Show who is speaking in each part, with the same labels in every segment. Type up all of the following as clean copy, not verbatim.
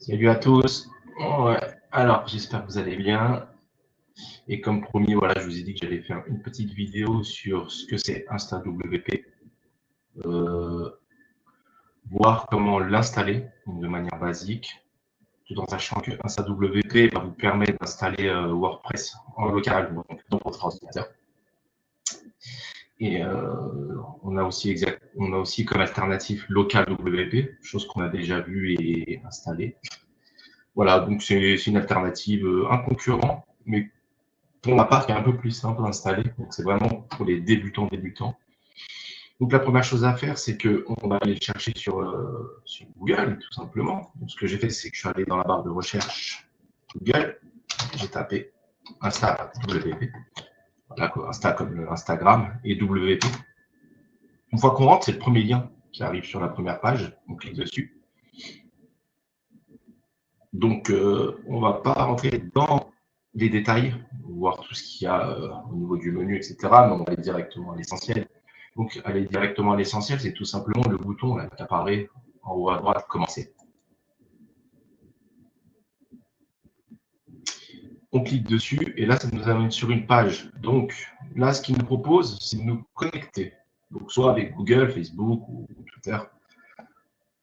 Speaker 1: Salut à tous. Ouais. Alors, j'espère que vous allez bien. Et comme promis, voilà, je vous ai dit que j'allais faire une petite vidéo sur ce que c'est InstaWP, voir comment l'installer de manière basique, tout en sachant que InstaWP va vous permettre d'installer WordPress en local, donc dans votre ordinateur. Et on a aussi comme alternative LocalWP, chose qu'on a déjà vue et installée. Voilà, donc c'est une alternative, un concurrent, mais pour ma part, qui est un peu plus simple à installer. Donc, c'est vraiment pour les débutants. Donc, la première chose à faire, c'est qu'on va aller le chercher sur Google, tout simplement. Donc, ce que j'ai fait, c'est que je suis allé dans la barre de recherche Google, j'ai tapé Insta WP, voilà quoi, Insta comme le Instagram, et WP. Une fois qu'on rentre, c'est le premier lien qui arrive sur la première page, on clique dessus. Donc, on ne va pas rentrer dans les détails, voir tout ce qu'il y a au niveau du menu, etc. Mais on va aller directement à l'essentiel. Donc, aller directement à l'essentiel, c'est tout simplement le bouton là, qui apparaît en haut à droite, commencer. On clique dessus et là, ça nous amène sur une page. Donc, là, ce qu'il nous propose, c'est de nous connecter. Donc, soit avec Google, Facebook ou Twitter.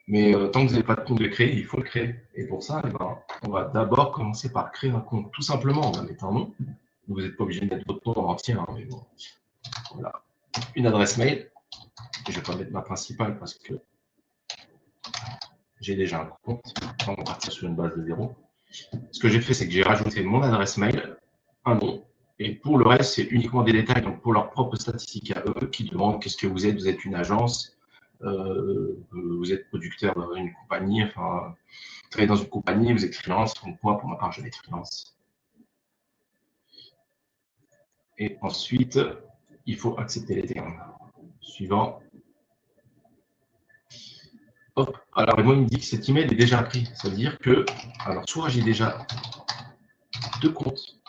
Speaker 1: Mais tant que vous n'avez pas de compte de créer, il faut le créer. Et pour ça, eh ben, on va d'abord commencer par créer un compte. Tout simplement, on va mettre un nom. Vous n'êtes pas obligé de mettre votre nom en entier, hein, mais bon. Voilà. Une adresse mail. Je ne vais pas mettre ma principale parce que j'ai déjà un compte. On va partir sur une base de 0. Ce que j'ai fait, c'est que j'ai rajouté mon adresse mail, un nom. Et pour le reste, c'est uniquement des détails, donc pour leurs propres statistiques à eux, qui demandent qu'est-ce que vous êtes une agence, vous êtes producteur d'une compagnie, enfin, vous travaillez dans une compagnie, vous êtes freelance, donc moi, pour ma part, je vais être freelance. Et ensuite, il faut accepter les termes. Suivant. Hop. Alors, moi, il me dit que cet email est déjà pris. Ça veut dire que, alors, soit j'ai déjà 2 comptes,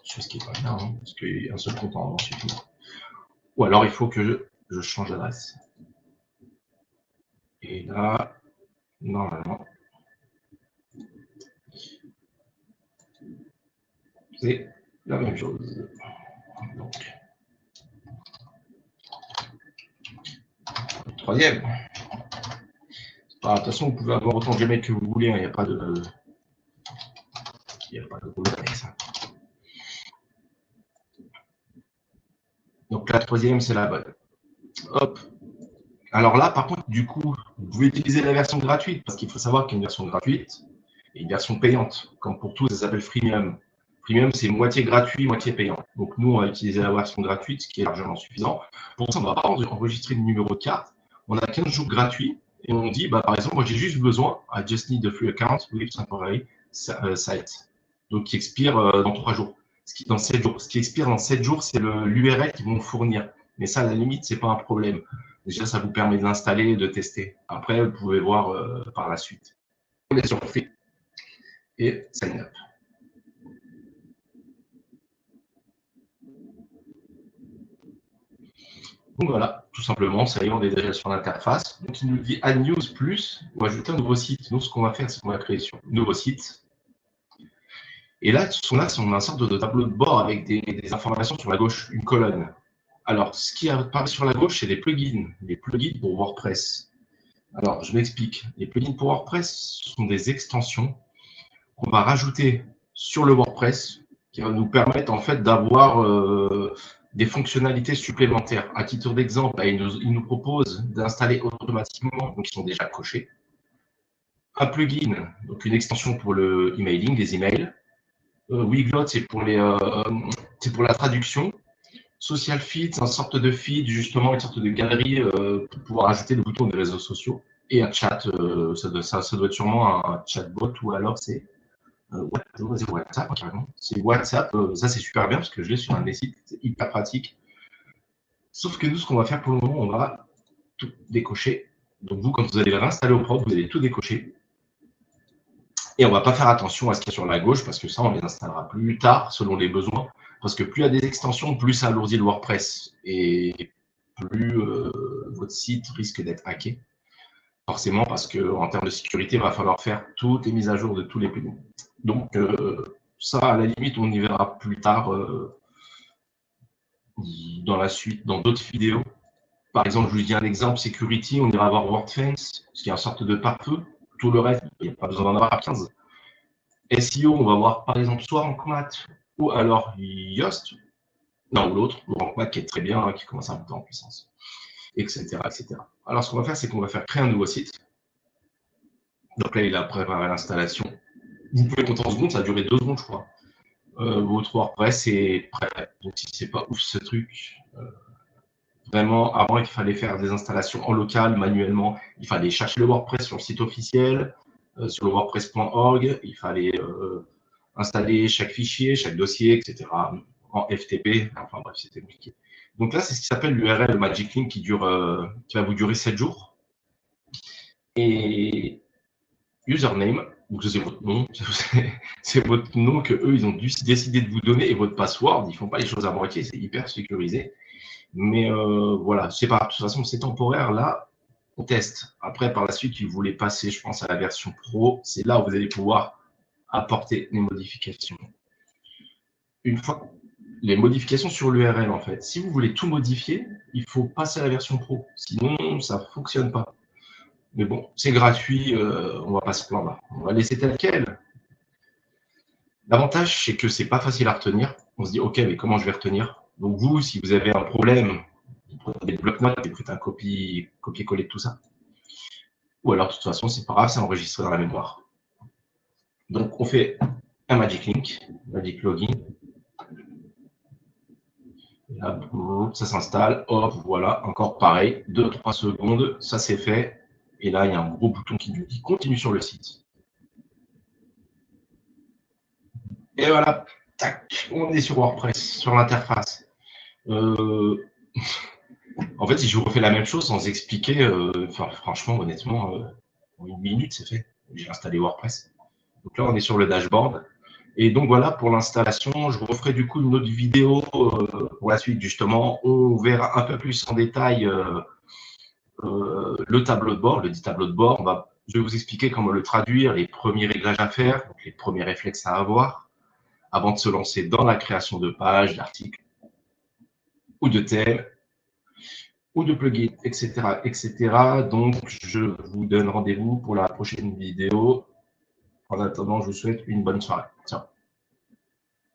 Speaker 1: chose qui n'est pas bien, hein, parce qu'un seul compte en suffit. Ou alors, il faut que je change d'adresse. Et là, normalement, c'est la même chose. Donc, troisième. De toute façon, vous pouvez avoir autant de Gmail que vous voulez, il n'y a pas de problème avec ça. Donc, la troisième, c'est la bonne. Hop. Alors là, par contre, du coup, vous pouvez utiliser la version gratuite, parce qu'il faut savoir qu'il y a une version gratuite et une version payante. Comme pour tous, ça s'appelle freemium. Freemium, c'est moitié gratuit, moitié payant. Donc nous, on va utiliser la version gratuite, ce qui est largement suffisant. Pour ça, on ne va pas enregistrer le numéro de carte. On a 15 jours gratuits et on dit, bah, par exemple, moi j'ai juste besoin, I just need a free account with temporary site. Donc qui expire dans 3 jours. Dans 7 jours. Ce qui expire dans 7 jours, c'est l'URL qu'ils vont fournir. Mais ça, à la limite, ce n'est pas un problème. Déjà, ça vous permet de l'installer et de tester. Après, vous pouvez voir par la suite. On est sur Free et Sign Up. Donc voilà, tout simplement, ça y est, on est déjà sur l'interface. Donc il nous dit Add News Plus ou ajouter un nouveau site. Donc ce qu'on va faire, c'est qu'on va créer sur un nouveau site. Et là, on a une sorte de tableau de bord avec des informations sur la gauche, une colonne. Alors, ce qui apparaît sur la gauche, c'est les plugins pour WordPress. Alors, je m'explique. Les plugins pour WordPress sont des extensions qu'on va rajouter sur le WordPress qui va nous permettre en fait d'avoir des fonctionnalités supplémentaires. À titre d'exemple, il nous propose d'installer automatiquement, donc ils sont déjà cochés, un plugin, donc une extension pour le emailing, les emails. Weglot, c'est pour la traduction. Social Feed, c'est une sorte de feed, justement, une sorte de galerie pour pouvoir ajouter le bouton des réseaux sociaux. Et un chat, ça doit être sûrement un chatbot ou alors c'est WhatsApp, carrément. C'est WhatsApp, ça c'est super bien parce que je l'ai sur un des sites, c'est hyper pratique. Sauf que nous, ce qu'on va faire pour le moment, on va tout décocher. Donc vous, quand vous allez le réinstaller au propre, vous allez tout décocher. Et on ne va pas faire attention à ce qu'il y a sur la gauche parce que ça, on les installera plus tard selon les besoins. Parce que plus il y a des extensions, plus ça alourdit le WordPress et plus votre site risque d'être hacké. forcément parce qu'en termes de sécurité, il va falloir faire toutes les mises à jour de tous les plugins. Donc, ça, à la limite, on y verra plus tard dans la suite, dans d'autres vidéos. Par exemple, je vous dis un exemple, Security, on ira voir WordFence, ce qui est une sorte de pare-feu. Tout le reste, il n'y a pas besoin d'en avoir 15. SEO, on va voir par exemple soit RankMath ou alors Yoast, l'un ou l'autre, ou RankMath qui est très bien, qui commence à monter en puissance, etc., etc. Alors, ce qu'on va faire, c'est qu'on va faire créer un nouveau site. Donc là, il a préparé l'installation. Vous pouvez compter en secondes, ça a duré 2 secondes, je crois. Votre WordPress est prêt. Donc, si c'est pas ouf ce truc, vraiment, avant, il fallait faire des installations en local, manuellement. Il fallait chercher le WordPress sur le site officiel, sur le wordpress.org. Il fallait installer chaque fichier, chaque dossier, etc. en FTP. Enfin bref, c'était compliqué. Donc là, c'est ce qui s'appelle l'URL Magic Link qui va vous durer 7 jours. Et username, donc c'est votre nom, c'est votre nom que eux ils ont décidé de vous donner et votre password. Ils font pas les choses à moitié, c'est hyper sécurisé. Mais voilà, c'est pas. De toute façon, c'est temporaire. Là, on teste. Après, par la suite, ils voulaient passer, je pense, à la version pro. C'est là où vous allez pouvoir apporter les modifications. Une fois les modifications sur l'URL, en fait. Si vous voulez tout modifier, il faut passer à la version pro. Sinon, ça ne fonctionne pas. Mais bon, c'est gratuit, on va pas se plaindre. On va laisser tel quel. L'avantage, c'est que c'est pas facile à retenir. On se dit, OK, mais comment je vais retenir? Donc vous, si vous avez un problème, vous prenez le bloc-notes et vous faites un copier-coller de tout ça. Ou alors, de toute façon, c'est pas grave, c'est enregistré dans la mémoire. Donc, on fait un Magic Link, Magic Login. Là, ça s'installe. Hop, voilà, encore pareil. 2-3 secondes, ça c'est fait. Et là, il y a un gros bouton qui nous dit continue sur le site. Et voilà, tac, on est sur WordPress, sur l'interface. En fait, si je vous refais la même chose sans expliquer, franchement, honnêtement, en 1 minute, c'est fait. J'ai installé WordPress. Donc là, on est sur le dashboard. Et donc voilà pour l'installation. Je vous referai du coup une autre vidéo pour la suite, justement. On verra un peu plus en détail le tableau de bord, le dit tableau de bord. Je vais vous expliquer comment le traduire, les premiers réglages à faire, donc les premiers réflexes à avoir avant de se lancer dans la création de pages, d'articles ou de thèmes ou de plugins, etc., etc. Donc, je vous donne rendez-vous pour la prochaine vidéo. En attendant, je vous souhaite une bonne soirée.